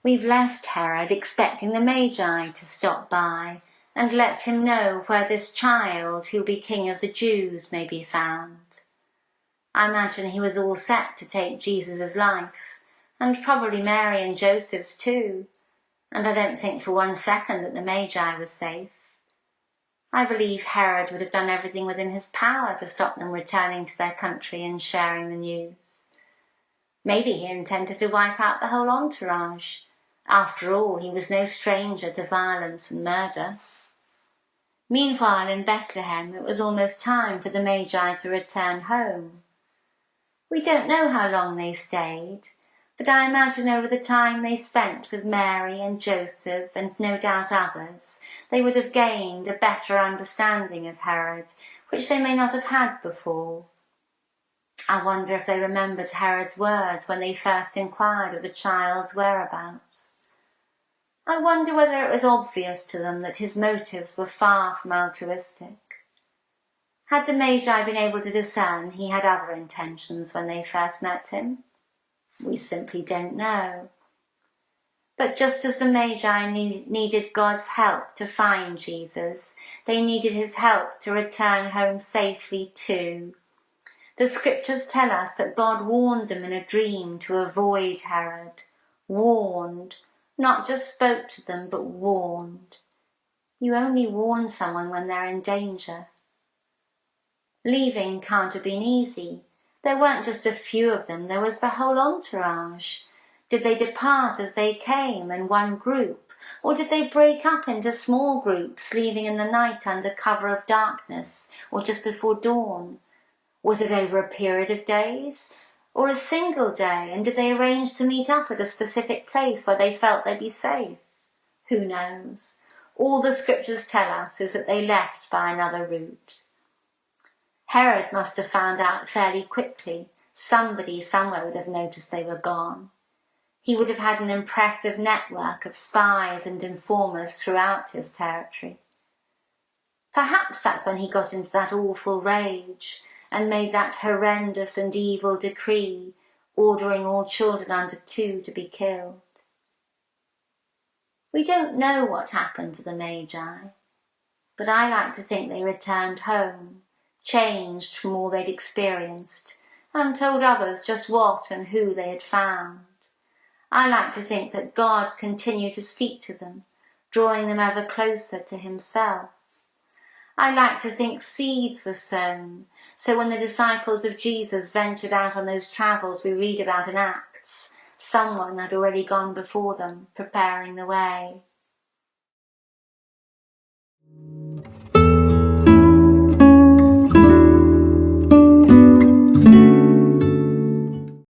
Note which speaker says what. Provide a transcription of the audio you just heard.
Speaker 1: We've left Herod expecting the Magi to stop by and let him know where this child, who'll be King of the Jews, may be found. I imagine he was all set to take Jesus' life, and probably Mary and Joseph's too, and I don't think for one second that the Magi was safe. I believe Herod would have done everything within his power to stop them returning to their country and sharing the news. Maybe he intended to wipe out the whole entourage. After all, he was no stranger to violence and murder. Meanwhile, in Bethlehem, it was almost time for the Magi to return home. We don't know how long they stayed, but I imagine over the time they spent with Mary and Joseph and no doubt others, they would have gained a better understanding of Herod, which they may not have had before. I wonder if they remembered Herod's words when they first inquired of the child's whereabouts. I wonder whether it was obvious to them that his motives were far from altruistic. Had the Magi been able to discern he had other intentions when they first met him? We simply don't know. But just as the Magi needed God's help to find Jesus, they needed his help to return home safely too. The scriptures tell us that God warned them in a dream to avoid Herod. Warned, not just spoke to them, but warned. You only warn someone when they're in danger. Leaving can't have been easy. There weren't just a few of them, there was the whole entourage. Did they depart as they came in one group, or did they break up into small groups, leaving in the night under cover of darkness, or just before dawn? Was it over a period of days, or a single day, and did they arrange to meet up at a specific place where they felt they'd be safe? Who knows? All the scriptures tell us is that they left by another route. Herod must have found out fairly quickly. Somebody somewhere would have noticed they were gone. He would have had an impressive network of spies and informers throughout his territory. Perhaps that's when he got into that awful rage and made that horrendous and evil decree, ordering all children under 2 to be killed. We don't know what happened to the Magi, but I like to think they returned home, changed from all they'd experienced, and told others just what and who they had found. I like to think that God continued to speak to them, drawing them ever closer to himself. I like to think seeds were sown, so when the disciples of Jesus ventured out on those travels we read about in Acts, someone had already gone before them, preparing the way.